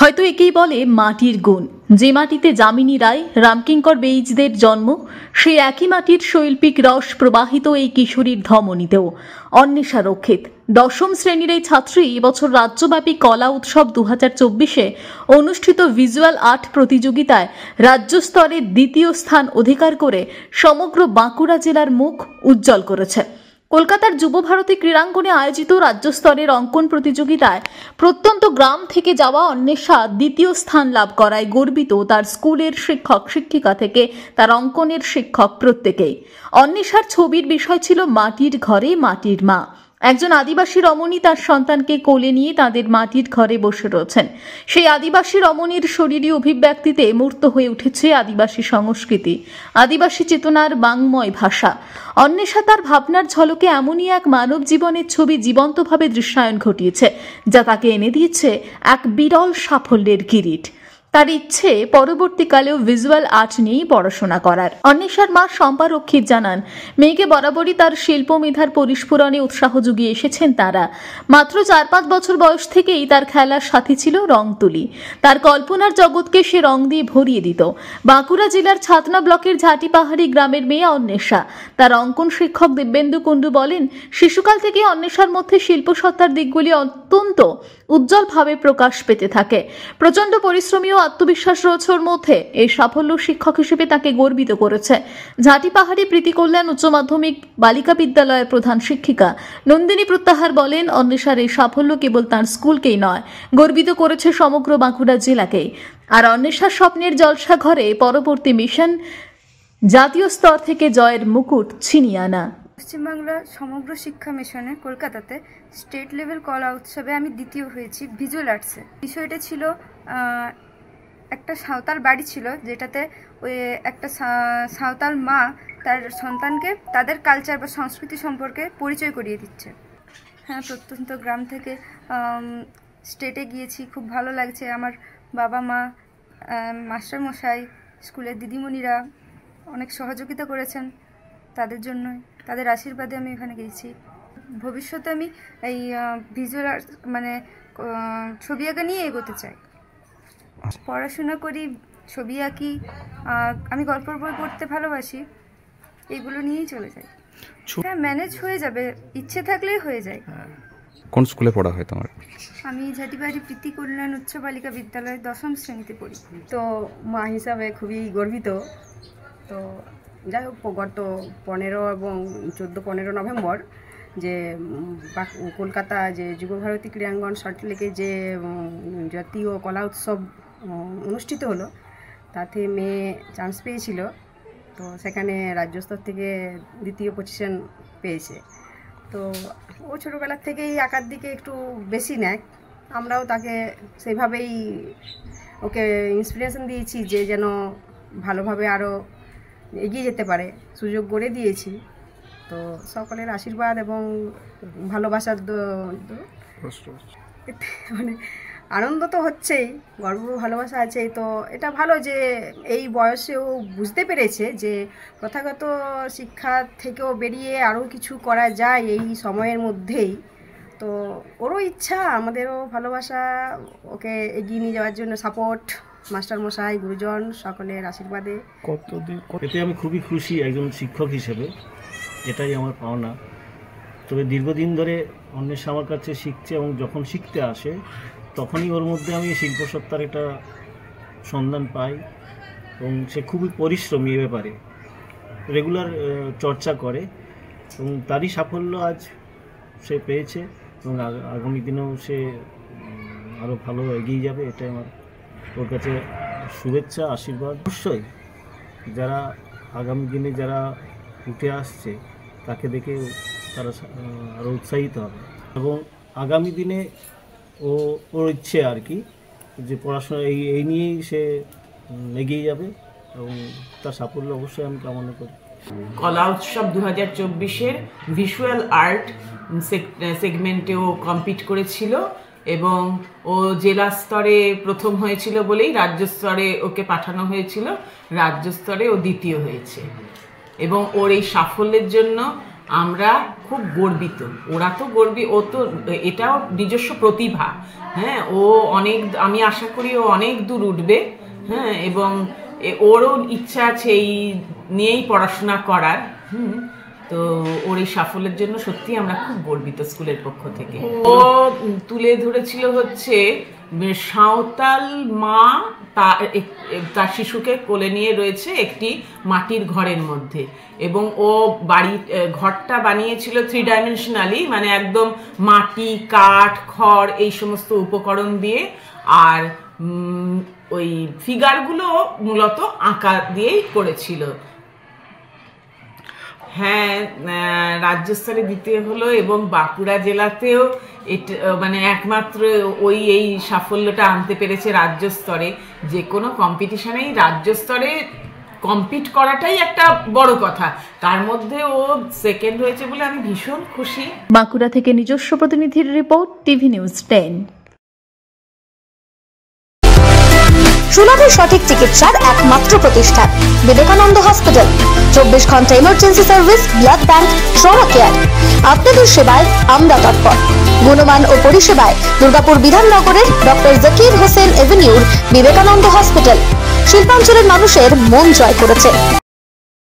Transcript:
হয়তো একেই বলে মাটির গুণ। যে মাটিতে যামিনী রায়, রামকিঙ্কর বেইজদের জন্ম, সেই একই মাটির শৈল্পিক রস প্রবাহিত এই কিশোরীর ধমনীতেও। অন্বেষা রক্ষিত ১০ম শ্রেণীর এই ছাত্রী এবছর রাজ্যব্যাপী কলা উৎসব ২০২৪-এ অনুষ্ঠিত ভিজুয়াল আর্ট প্রতিযোগিতায় রাজ্য স্তরে দ্বিতীয় স্থান অধিকার করে সমগ্র বাঁকুড়া জেলার মুখ উজ্জ্বল করেছে। কলকাতার যুবভারতী ক্রীড়াঙ্গনে আয়োজিত রাজ্য স্তরের অঙ্কন প্রতিযোগিতায় প্রত্যন্ত গ্রাম থেকে যাওয়া অন্বেষা দ্বিতীয় স্থান লাভ করায় গর্বিত তার স্কুলের শিক্ষক শিক্ষিকা থেকে তার অঙ্কনের শিক্ষক প্রত্যেকেই। অন্বেষার ছবির বিষয় ছিল মাটির ঘরে মাটির মা। একজন আদিবাসী রমণী তার সন্তানকে কোলে নিয়ে তাদের মাটির ঘরে বসে রয়েছেন। সেই আদিবাসী রমণীর শরীরী অভিব্যক্তিতে মূর্ত হয়ে উঠেছে আদিবাসী সংস্কৃতি, আদিবাসী চেতনার বাংময় ভাষা। অন্বেষা তার ভাবনার ঝলকে এমনই এক মানব জীবনের ছবি জীবন্তভাবে দৃশ্যায়ন ঘটিয়েছে, যা তাকে এনে দিয়েছে এক বিরল সাফল্যের কিরিট। তার ইচ্ছে পরবর্তীকালেও ভিজুয়াল আর্ট নিয়েই পড়াশোনা করার। অন্বেষার মা শম্পা রক্ষিত জানান, মেয়েকে বরাবরই তার শিল্প মেধার পরিস্ফুরণে উৎসাহ জুগিয়ে এসেছেন তারা। মাত্র ৪-৫ বছর বয়স থেকেই তার খেলার সাথী ছিল রং তুলি। তার কল্পনার জগৎকে সে রং দিয়ে ভরিয়ে দিত। বাঁকুড়া জেলার ছাতনা ব্লকের ঝাঁটি পাহাড়ি গ্রামের মেয়ে অন্বেষা। তার অঙ্কন শিক্ষক দিব্যেন্দু কুণ্ডু বলেন, শিশুকাল থেকে অন্বেষার মধ্যে শিল্পসত্তার দিকগুলি অত্যন্ত উজ্জ্বলভাবে প্রকাশ পেতে থাকে। প্রচণ্ড পরিশ্রমী ও আত্মবিশ্বাস রয়েছে ওর মধ্যে। এই সাফল্য শিক্ষক হিসেবে তাকে গর্বিত করেছে। ঝাঁটি পাহাড়ি প্রীতি কল্যাণ উচ্চ মাধ্যমিক বালিকা বিদ্যালয়ের প্রধান শিক্ষিকা নন্দিনী প্রত্যাহার বলেন, অন্বেষার এই সাফল্য কেবল তার স্কুলকেই নয়, গর্বিত করেছে সমগ্র বাঁকুড়া জেলাকেই। আর অন্বেষার স্বপ্নের জলসা ঘরে পরবর্তী মিশন জাতীয় স্তর থেকে জয়ের মুকুট ছিনিয়ে আনা। পশ্চিমবাংলার সমগ্র শিক্ষা মিশনে কলকাতাতে স্টেট লেভেল কলা উৎসবে আমি দ্বিতীয় হয়েছি ভিজুয়াল আর্টসে। বিষয়টা ছিল একটা সাঁওতাল বাড়ি ছিল, যেটাতে ওই একটা সাঁওতাল মা তার সন্তানকে তাদের কালচার বা সংস্কৃতি সম্পর্কে পরিচয় করিয়ে দিচ্ছে। হ্যাঁ, প্রত্যন্ত গ্রাম থেকে স্টেটে গিয়েছি, খুব ভালো লাগছে। আমার বাবা মা, মাস্টারমশাই, স্কুলের দিদিমণিরা অনেক সহযোগিতা করেছেন। তাদের জন্য, তাদের আশীর্বাদে আমি এখানে গিয়েছি। ভবিষ্যতে আমি এই ভিজুয়াল আর্ট মানে ছবি আঁকা নিয়ে এগোতে চাই। পড়াশোনা করি, ছবি আঁকি, আমি গল্পের বই পড়তে ভালোবাসি, এগুলো নিয়েই চলে যাই। হ্যাঁ, ম্যানেজ হয়ে যাবে, ইচ্ছে থাকলেই হয়ে যায়। কোন স্কুলে পড়া হয় তোমার? আমি ঝাঁটিবাড়ি প্রীতি কল্যাণ উচ্চ বালিকা বিদ্যালয়ে ১০ম শ্রেণীতে পড়ি। তো মা হিসাবে খুবই গর্বিত। তো যাই হোক, গত 15 এবং 14-15 নভেম্বর যে কলকাতা যে যুবভারতী ক্রীড়াঙ্গন সল্টলেকে যে জাতীয় কলা উৎসব অনুষ্ঠিত হলো, তাতে মেয়ে চান্স পেয়েছিল। তো সেখানে রাজ্য স্তর থেকে দ্বিতীয় পজিশন পেয়েছে। তো ও ছোটোবেলার থেকেই আঁকার দিকে একটু বেশি নেয়। আমরাও তাকে সেইভাবেই ওকে ইন্সপিরেশন দিয়েছি যে যেন ভালোভাবে আরও এগিয়ে যেতে পারে, সুযোগ করে দিয়েছি। তো সকলের আশীর্বাদ এবং ভালোবাসার মানে আনন্দ তো হচ্ছেই, গর্ব ভালোবাসা আছেই। তো এটা ভালো যে এই বয়সেও বুঝতে পেরেছে যে প্রথাগত শিক্ষা থেকেও বেরিয়ে আরও কিছু করা যায় এই সময়ের মধ্যেই। তো ওরও ইচ্ছা, আমাদেরও ভালোবাসা, ওকে এগিয়ে নিয়ে যাওয়ার জন্য সাপোর্ট মাস্টারমশাই, গুরুজন সকলের আশীর্বাদে। এতে আমি খুবই খুশি একজন শিক্ষক হিসেবে, এটাই আমার পাওনা। তবে দীর্ঘদিন ধরে অন্বেষা আমার কাছে শিখছে এবং যখন শিখতে আসে তখনই ওর মধ্যে আমি শিল্পসত্তার একটা সন্ধান পাই এবং সে খুবই পরিশ্রমী, এ ব্যাপারে রেগুলার চর্চা করে এবং তারই সাফল্য আজ সে পেয়েছে এবং আগামী দিনেও সে আরও ভালো এগিয়ে যাবে। এটাই আমার ওর কাছে শুভেচ্ছা, আশীর্বাদ। অবশ্যই যারা আগামী দিনে যারা উঠে আসছে তাকে দেখে তারা আরও উৎসাহিত হবে এবং আগামী দিনে ওর ইচ্ছে আর কি যে পড়াশোনা এই নিয়েই সে এগিয়ে যাবে এবং তার সাফল্য অবশ্যই আমি কামনা করি। কলা উৎসব 2024-এর ভিজুয়াল আর্ট সেগমেন্টেও কম্পিট করেছিল এবং ও জেলা স্তরে প্রথম হয়েছিল বলেই রাজ্য স্তরে ওকে পাঠানো হয়েছিল। রাজ্য স্তরে ও দ্বিতীয় হয়েছে এবং ওর এই সাফল্যের জন্য আমরা খুব গর্বিত। ওরা তো ও তো এটাও নিজস্ব প্রতিভা, হ্যাঁ, ও অনেক, আমি আশা করি ও অনেক দূর উঠবে, হ্যাঁ, এবং ওরও ইচ্ছা আছে এই নিয়েই পড়াশোনা করার। তো ওর এই সাফল্যের জন্য সত্যি আমরা খুব গর্বিত স্কুলের পক্ষ থেকে। ও তুলে ধরেছিল হচ্ছে সাঁওতাল মা তার শিশুকে কোলে নিয়ে রয়েছে একটি মাটির ঘরের মধ্যে, এবং ও ঘরটা বানিয়েছিল 3 ডাইমেনশনালি, মানে একদম মাটি, কাঠ, খড় এই সমস্ত উপকরণ দিয়ে, আর ওই ফিগারগুলো মূলত আঁকা দিয়েই করেছিল। হ্যাঁ, রাজ্য স্তরে দ্বিতীয় হলো, এবং বাঁকুড়া জেলাতেও এটা মানে একমাত্র এই সাফল্যটা আনতে পেরেছে রাজ্য স্তরে। যে কোনো কম্পিটিশনেই রাজ্য স্তরে কম্পিট করাটাই একটা বড় কথা, তার মধ্যে ও সেকেন্ড হয়েছে বলে আমি ভীষণ খুশি। বাঁকুড়া থেকে নিজস্ব প্রতিনিধির রিপোর্ট, টিভি নিউজ 10। সুলভে সঠিক চিকিৎসার একমাত্র প্রতিষ্ঠান বিবেকানন্দ হসপিটাল। 24 ঘন্টা emergency service, blood bank, trauma care. আপনাদের সেবায় আমরা তৎপর। গুণমান ও পরিষেবায় দুর্গাপুর বিধাননগরের ডক্টর জাকির হোসেন এভিনিউর বিবেকানন্দ হসপিটাল শিল্পাঞ্চলের মানুষের মন জয় করেছে।